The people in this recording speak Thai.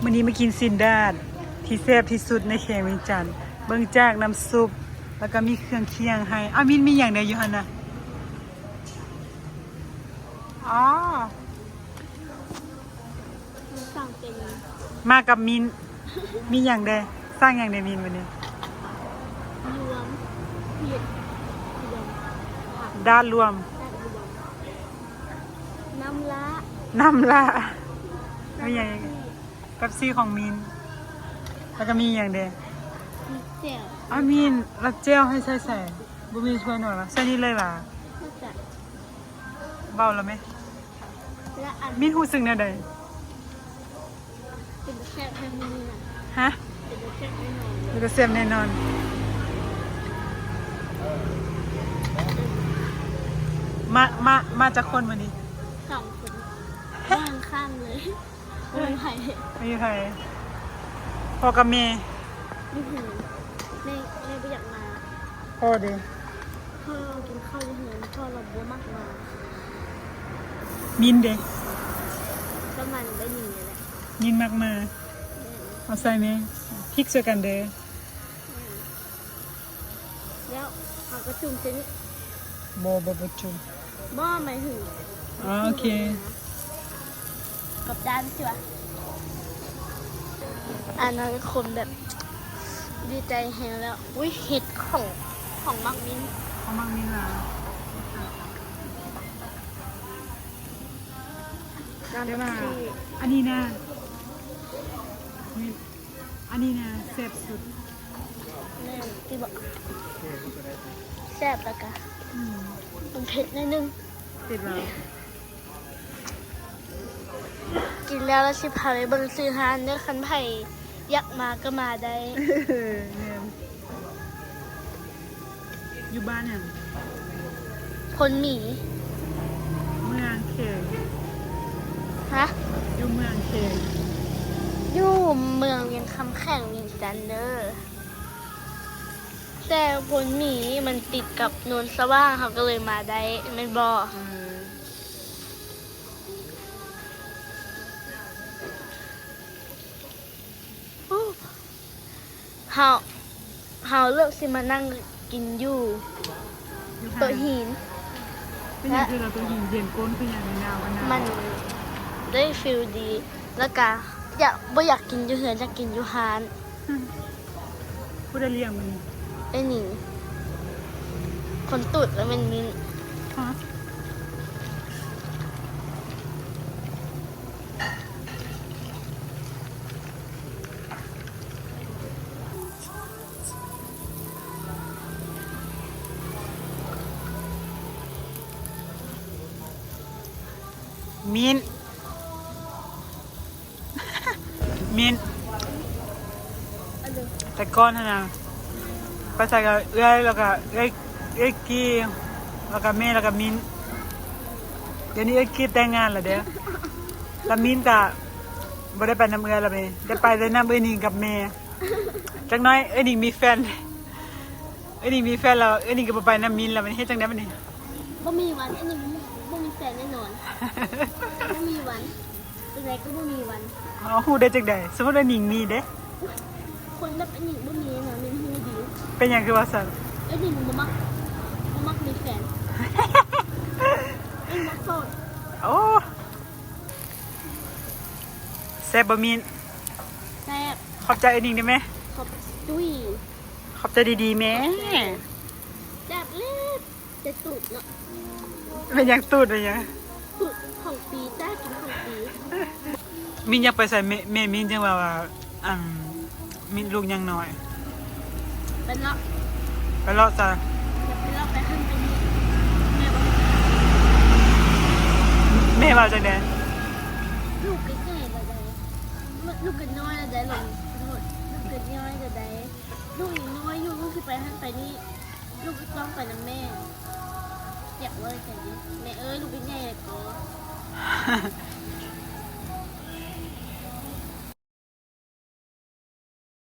วันนี้มากินซินดาดที่แซ่บที่สุดในเขตเวียงจันทน์เบิ่งจากน้ำซุปแล้วก็มีเครื่องเคียงให้มินมีอย่างใดอยู่หั่นน่ะอ๋อสั่งเป็นมากับมินมีอย่างใดสร้างอย่างใดมินวันนี้รวมเผ็ดรวมผักด้านรวมน้ำละ น้ำละไม่อย่างเป๊ปซี่ของมินแล้วก็มีอย่างใดมีเจียวมินแล้วเจลให้ใส่บุมีช่วยหน่อยละใส่นี่เลยล่ะก็จะเบาแล้วไหมและอันมินหูสึกแนวใดเป็นแซ่บแค่มือน่ะฮะเป็นแซ่บแน่นอน มันก็แซ่บแน่นอนมาจากคนวันนี้2 คนบ้างข้างเลยไม่มีใครไม่มีใครพ่อกับแม่ไม่ถึงไม่อยากมาพ่อดีพ่อกินข้าวเหินพ่อเราบัวมากมามินเด้ก็มันได้หนึ่งเลยแหละมินมากมาเอาใส่ไหมพริกใส่กันเด้แล้วเขาก็จุ่มเส้นบจุ่มหม้อหมายถึงโอเคกับด้านใช่ปะอันนั้นคนแบบดีใจแฮงแล้วอุ้ยเห็ดของมักมิ้นของมักมิ้นล่ะได้ป่ะอันนี้นะอันนี้นะแซ่บสุดนี่ที่บอกแซ่บแล้วกันมันเผ็ดนิดนึงเผ็ดแล้วกินแล้วสิพาไปเบิ่งซื้อฮานเนื้อคันไผ่ยักมาก็มาได้อยู่บ้านเนี่ยพลหมีเมืองเขงฮะอยู่เมืองเขงอยู่เมืองยังคำแข่งเวียงจันทน์เด้อแต่พลหมีมันติดกับโนนสว่างเขาก็เลยมาได้ไม่บอกเฮาเลือกสิมานั่งกินอยู่ตัวหินเป็นอย่างคือเราตัวหินเย็นก้นเป็นอย่างนาวมันได้ฟิลดีแล้วก็อยากกินอยู่เหือนอยากกินอยู่ฮานผู้ได้เลี้ยงมันไอ้หนิงคนตุดแล้วมันมินมินแต่ก้อนนะไปใส่กับเอื้อยแล้วก็เอื้อยกี้แล้วก็แม่แล้วก็มินเดี๋ยวนี้เอื้อยกี้แต่งงานแล้วเด้อแล้วมินก็บ่ได้ไปน้ำเอื้อยแล้วแม่ได้ไปแต่น้ำเอื้อยนี่กับแม่จังน้อยเอื้อยนี่มีแฟนแล้วเอื้อยนี่ก็บ่ไปน้ำมินแล้วมันเฮ็ดจังได๋บัดนี้บ่มีวันอันนี้บ่มีแฟนแน่นอนบ่มีวันเป็นไรก็บ่มีวันฮู้ได้จังได๋สมมุติว่าหนิงมีเด้คนแบบอันนี้บ่มีนะมันฮู้ดีเป็นหยังคือว่าซั่นอันนี้บ่มักมีแฟนมักโสดโอ้แซ่บบ่มีนแซ่บขอบใจอันนี้ได้ไหมขอบจุ้ยขอบใจดีๆแม่แซ่บเล็บจะตูดเนาะเป็นหยังตูดเป็นหยังตูดของปีจ้ากินของปีมินอยากไปใส่แม่มินจังว่ามินลูกยังน้อยไปเลาะจ้ะไปเลาะไปขึ้นไปนี่แม่ว่าจังได๋ลูกใกล้ๆก็ได้ลูกกันน้อยก็ได้ลงลูกกันน้อยก็ได้ลูกยังน้อยอยู่ลูกสิไปขึ้นไปนี่ลูกก็ต้องไปนำแม่อยากว่าจังดิแม่ลูกเป็นใหญ่ก็